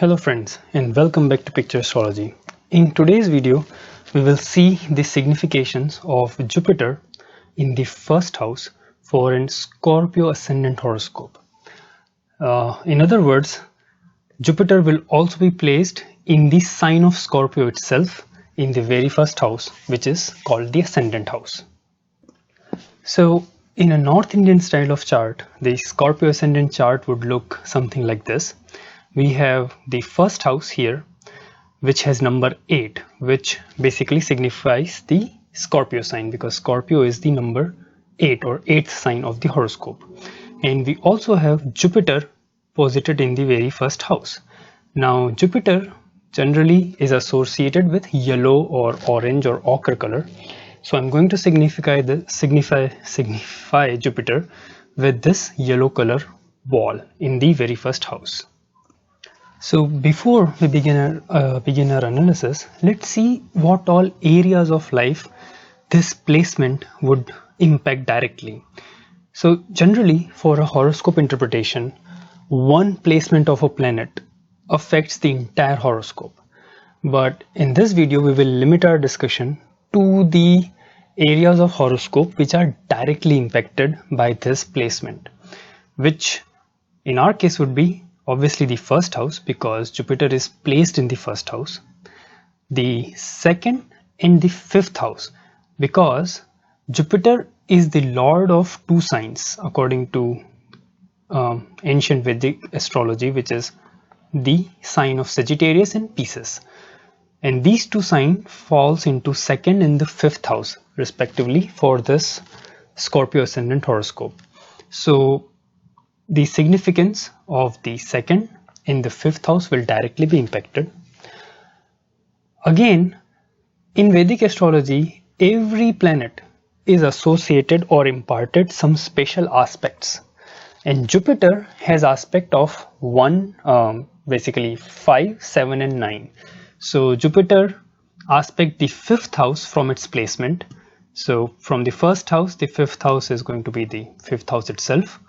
Hello friends, and welcome back to Picture Astrology. In today's video, we will see the significations of Jupiter in the first house for a Scorpio Ascendant horoscope. In other words, Jupiter will also be placed in the sign of Scorpio itself in the very first house, which is called the Ascendant house. So, in a North Indian style of chart, the Scorpio Ascendant chart would look something like this. We have the first house here, which has number 8, which basically signifies the Scorpio sign, because Scorpio is the number 8 or 8th sign of the horoscope. And we also have Jupiter posited in the very first house. Now Jupiter generally is associated with yellow or orange or ochre color. So I'm going to signify Jupiter with this yellow color ball in the very first house. So before we begin our analysis, let's see what all areas of life this placement would impact directly. So generally, for a horoscope interpretation, one placement of a planet affects the entire horoscope. But in this video, we will limit our discussion to the areas of horoscope which are directly impacted by this placement, which in our case would be obviously the first house, because Jupiter is placed in the first house, the second and the fifth house, because Jupiter is the lord of two signs according to ancient Vedic astrology, which is the sign of Sagittarius and Pisces, and these two signs falls into second and the fifth house respectively for this Scorpio Ascendant horoscope. So the significance of the second and the fifth house will directly be impacted. Again, in Vedic astrology, every planet is associated or imparted some special aspects. And Jupiter has aspect of 1, basically 5, 7 and 9. So Jupiter aspect the fifth house from its placement. So from the first house, the fifth house is going to be the fifth house itself.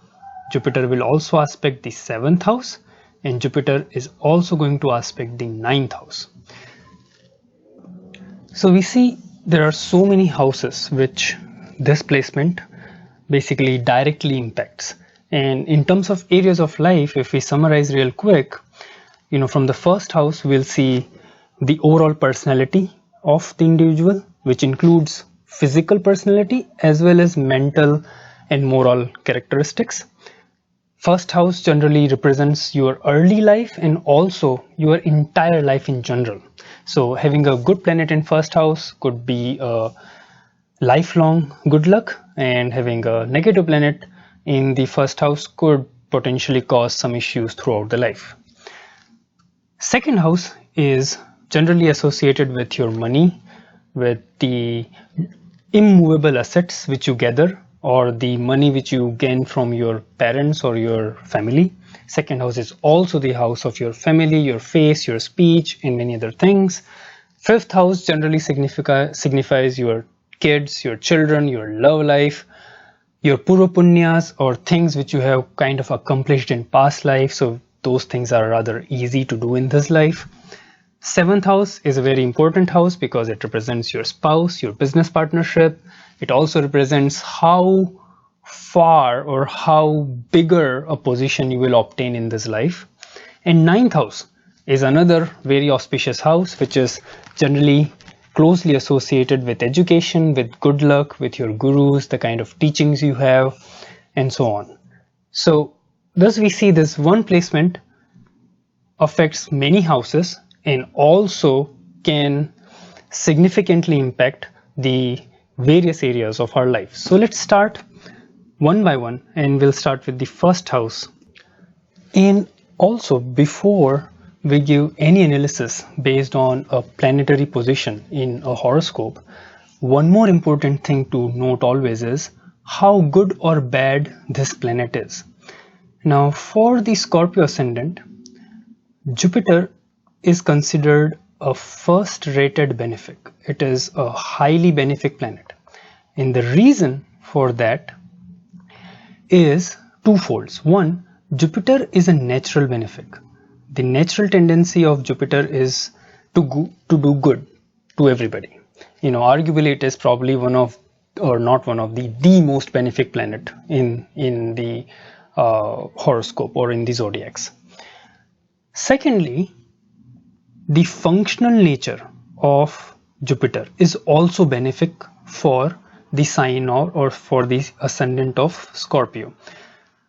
Jupiter will also aspect the 7th house, and Jupiter is also going to aspect the 9th house. So we see there are so many houses which this placement basically directly impacts. And in terms of areas of life, if we summarize real quick, from the first house we'll see the overall personality of the individual, which includes physical personality as well as mental and moral characteristics. First house generally represents your early life and also your entire life in general. So having a good planet in first house could be a lifelong good luck, and having a negative planet in the first house could potentially cause some issues throughout the life. Second house is generally associated with your money, with the immovable assets which you gather, or the money which you gain from your parents or your family. Second house is also the house of your family, your face, your speech, and many other things. Fifth house generally signifies your kids, your children, your love life, your purva punyas, or things which you have kind of accomplished in past life. So those things are rather easy to do in this life. Seventh house is a very important house because it represents your spouse, your business partnership. It also represents how far or how bigger a position you will obtain in this life. And ninth house is another very auspicious house, which is generally closely associated with education, with good luck, with your gurus, the kind of teachings you have, and so on. So thus we see this one placement affects many houses and also can significantly impact the various areas of our life. So let's start one by one, and we'll start with the first house. And also, before we give any analysis based on a planetary position in a horoscope, one more important thing to note always is how good or bad this planet is. Now, for the Scorpio Ascendant, Jupiter is considered a first-rated benefic. It is a highly benefic planet. And the reason for that is twofold. One, Jupiter is a natural benefic. the natural tendency of Jupiter is to do good to everybody. Arguably it is probably one of, or not one of, the most benefic planet in the horoscope or in the zodiacs. Secondly, the functional nature of Jupiter is also benefic for the sign or for the ascendant of Scorpio.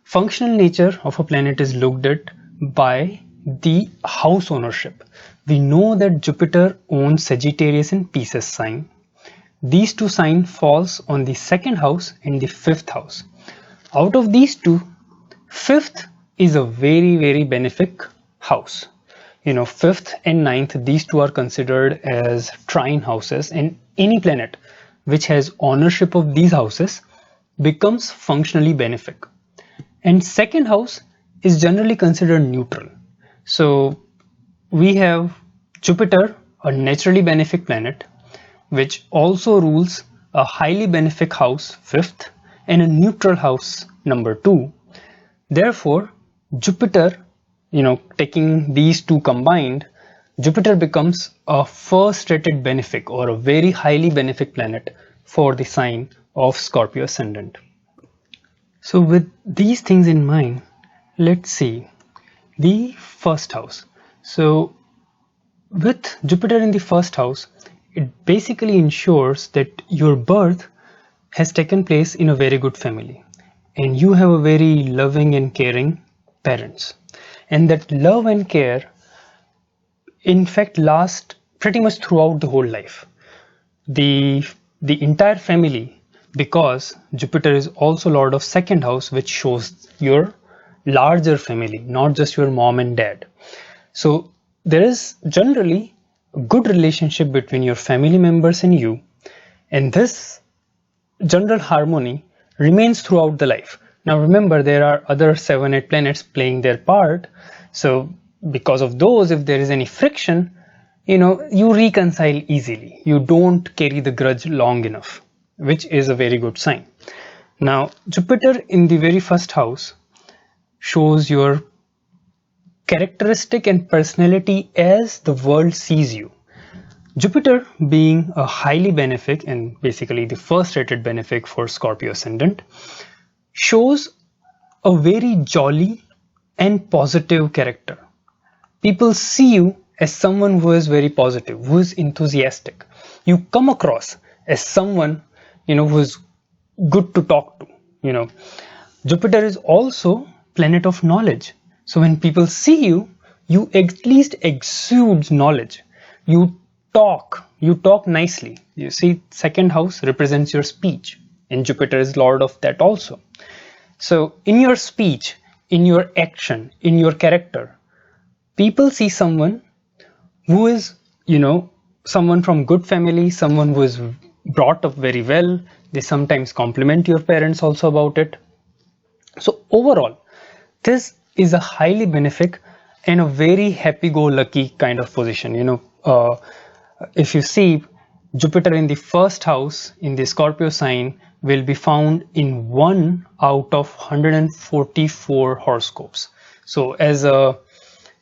Functional nature of a planet is looked at by the house ownership. We know that Jupiter owns Sagittarius and Pisces sign. These two signs falls on the second house and the fifth house. Out of these two, fifth is a very, very benefic house. Fifth and ninth, these two are considered as trine houses, and any planet which has ownership of these houses becomes functionally benefic. And second house is generally considered neutral. So we have Jupiter, a naturally benefic planet, which also rules a highly benefic house, fifth, and a neutral house, number 2. Therefore, Jupiter, taking these two combined, Jupiter becomes a first rated benefic or a very highly benefic planet for the sign of Scorpio Ascendant. So with these things in mind, let's see the first house. So with Jupiter in the first house, it basically ensures that your birth has taken place in a very good family and you have a very loving and caring parents, and that love and care in fact last pretty much throughout the whole life. The entire family, because Jupiter is also lord of second house, which shows your larger family, not just your mom and dad. So there is generally a good relationship between your family members and you, and this general harmony remains throughout the life. Now remember, there are other 7-8 planets playing their part, so because of those, if there is any friction, you reconcile easily. You don't carry the grudge long enough, which is a very good sign. Now Jupiter in the very first house shows your characteristic and personality as the world sees you. Jupiter being a highly benefic and basically the first rated benefic for Scorpio Ascendant shows a very jolly and positive character. People see you as someone who is very positive, who is enthusiastic. You come across as someone who is good to talk to. Jupiter is also planet of knowledge. So when people see you, you at least exude knowledge. You talk nicely. You see, second house represents your speech, and Jupiter is lord of that also. So in your speech, in your action, in your character, people see someone who is, someone from good family, someone who is brought up very well. They sometimes compliment your parents also about it. So overall, this is a highly benefic and a very happy-go-lucky kind of position. If you see, Jupiter in the first house in the Scorpio sign will be found in 1 out of 144 horoscopes. So as a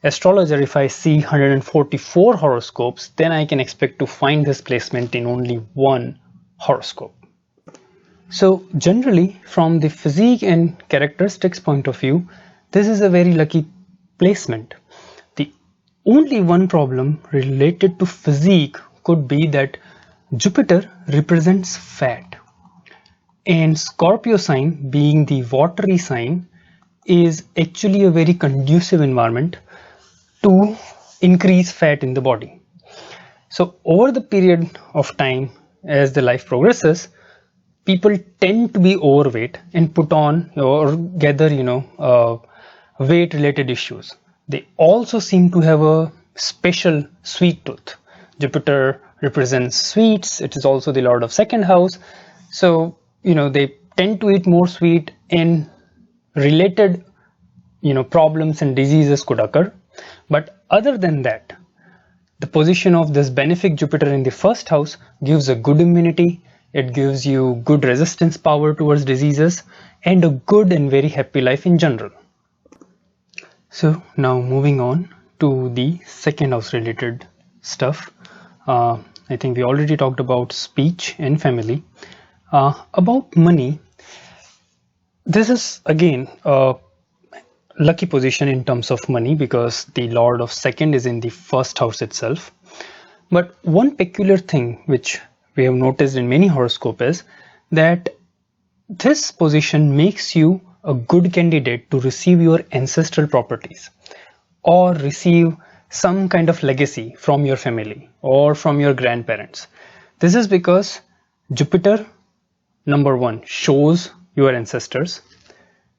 astrologer, if I see 144 horoscopes, then I can expect to find this placement in only one horoscope. So generally, from the physique and characteristics point of view, this is a very lucky placement. The only one problem related to physique could be that Jupiter represents fat, and Scorpio sign, being the watery sign, is actually a very conducive environment to increase fat in the body. So over the period of time, as the life progresses, people tend to be overweight and put on or gather weight related issues. They also seem to have a special sweet tooth. Jupiter represents sweets. It is also the lord of second house. So they tend to eat more sweet, and related problems and diseases could occur. But other than that, the position of this benefic Jupiter in the first house gives a good immunity. It gives you good resistance power towards diseases and a good and very happy life in general. So now moving on to the second house related stuff. I think we already talked about speech and family. About money, this is again a lucky position in terms of money because the Lord of second is in the first house itself. But one peculiar thing which we have noticed in many horoscopes is that this position makes you a good candidate to receive your ancestral properties or receive some kind of legacy from your family or from your grandparents. This is because Jupiter, number one, shows your ancestors.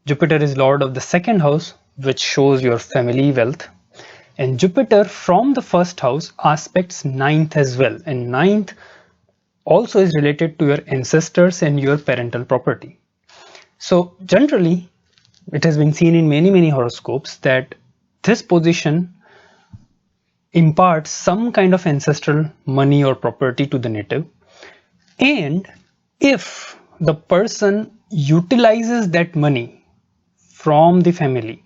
Jupiter is Lord of the second house, which shows your family wealth. And Jupiter from the first house aspects ninth as well. And ninth also is related to your ancestors and your parental property. So generally, it has been seen in many horoscopes that this position imparts some kind of ancestral money or property to the native. And if the person utilizes that money from the family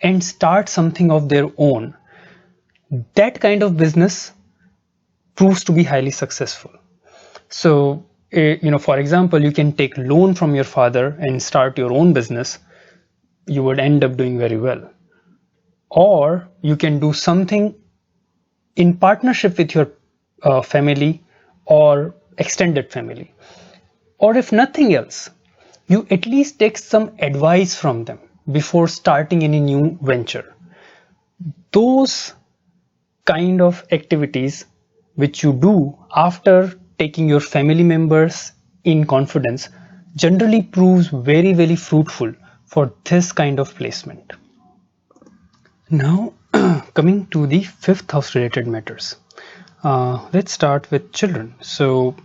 and starts something of their own, that kind of business proves to be highly successful. So, for example, you can take loan from your father and start your own business. You would end up doing very well. Or you can do something in partnership with your family or extended family. Or if nothing else, you at least take some advice from them before starting any new venture. Those kind of activities which you do after taking your family members in confidence generally proves very fruitful for this kind of placement. Now coming to the fifth house related matters. Let's start with children. So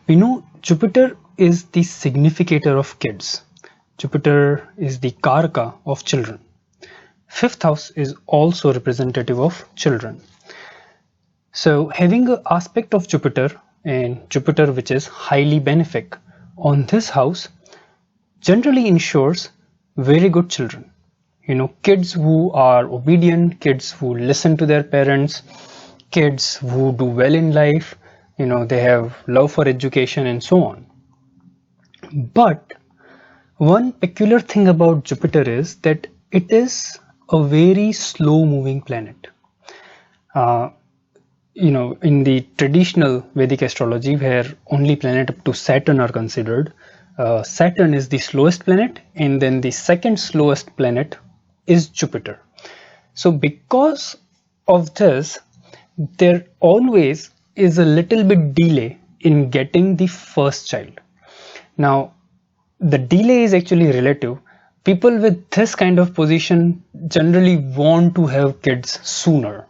we know Jupiter is the significator of kids. Jupiter is the Karaka of children. Fifth house is also representative of children. So having an aspect of Jupiter, and Jupiter which is highly benefic on this house, generally ensures very good children. Kids who are obedient, kids who listen to their parents, kids who do well in life, they have love for education and so on. But one peculiar thing about Jupiter is that it is a very slow moving planet. In the traditional Vedic astrology, where only planet up to Saturn are considered, Saturn is the slowest planet, and then the second slowest planet is Jupiter. So because of this, there always is a little bit delay in getting the first child. Now, the delay is actually relative. People with this kind of position generally want to have kids sooner,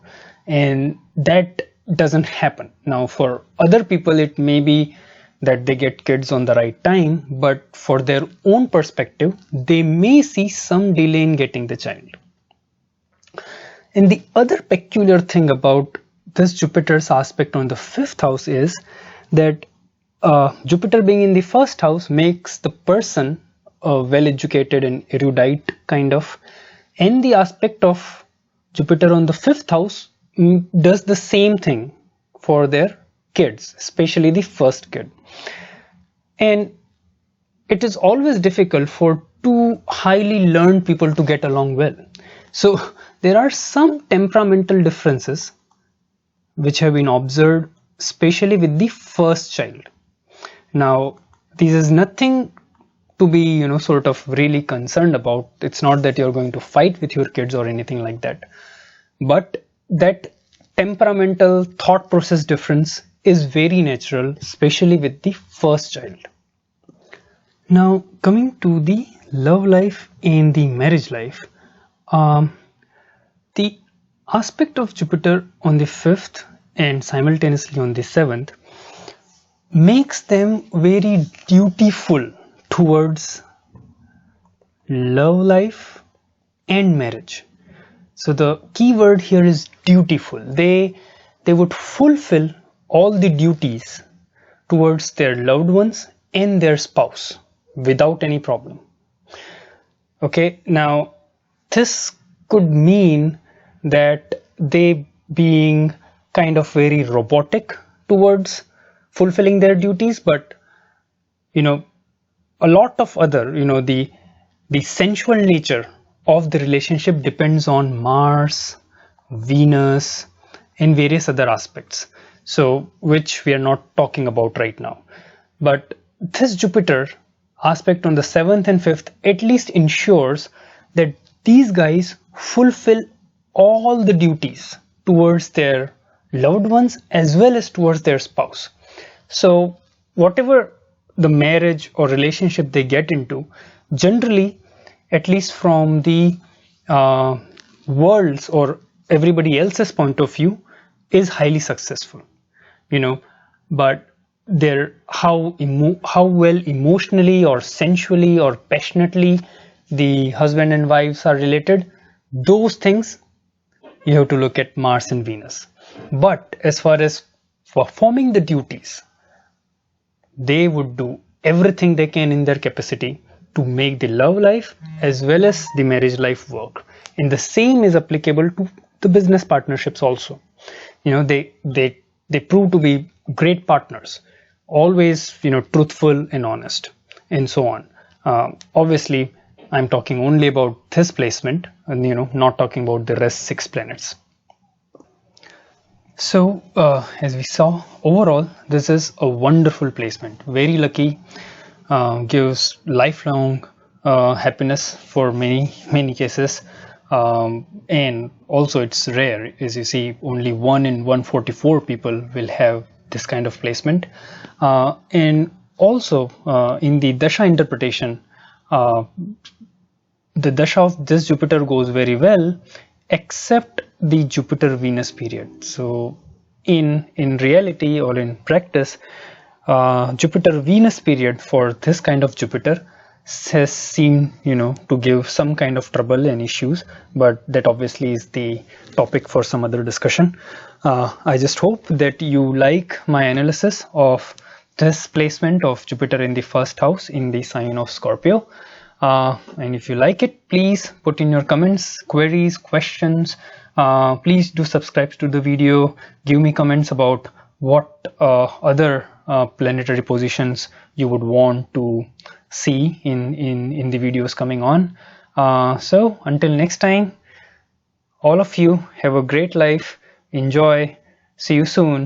and that doesn't happen. Now, for other people, it may be that they get kids on the right time, but for their own perspective, they may see some delay in getting the child. And the other peculiar thing about this Jupiter's aspect on the fifth house is that Jupiter being in the first house makes the person well-educated and erudite kind of, and the aspect of Jupiter on the fifth house does the same thing for their kids, especially the first kid. And it is always difficult for two highly learned people to get along well. So there are some temperamental differences which have been observed, especially with the first child. Now, this is nothing to be, sort of really concerned about. It's not that you're going to fight with your kids or anything like that. But that temperamental thought process difference is very natural, especially with the first child. Now, coming to the love life and the marriage life, the aspect of Jupiter on the 5th and simultaneously on the 7th makes them very dutiful towards love life and marriage. So the key word here is dutiful. They would fulfill all the duties towards their loved ones and their spouse without any problem. Okay, now this could mean that they being kind of very robotic towards fulfilling their duties, but a lot of other, the sensual nature of the relationship depends on Mars, Venus, and various other aspects, so which we are not talking about right now. But this Jupiter aspect on the 7th and 5th at least ensures that these guys fulfill all the duties towards their loved ones as well as towards their spouse. So whatever the marriage or relationship they get into, generally, at least from the world's or everybody else's point of view, is highly successful. But how well emotionally or sensually or passionately the husband and wives are related, those things you have to look at Mars and Venus. But as far as performing the duties, they would do everything they can in their capacity to make the love life as well as the marriage life work. And the same is applicable to the business partnerships also. They prove to be great partners, always truthful and honest, and so on. Obviously, I'm talking only about this placement, and not talking about the rest 6 planets. So as we saw, overall this is a wonderful placement, very lucky, gives lifelong happiness for many cases, and also it's rare. As you see, only 1 in 144 people will have this kind of placement, and also in the Dasha interpretation, the Dasha of this Jupiter goes very well, except the Jupiter-Venus period. So in reality or in practice, Jupiter-Venus period for this kind of Jupiter has seemed to give some kind of trouble and issues, but that obviously is the topic for some other discussion. I just hope that you like my analysis of this placement of Jupiter in the first house in the sign of Scorpio. And if you like it, please put in your comments, queries, questions. Please do subscribe to the video. Give me comments about what other planetary positions you would want to see in the videos coming on. So until next time, all of you have a great life. Enjoy. See you soon.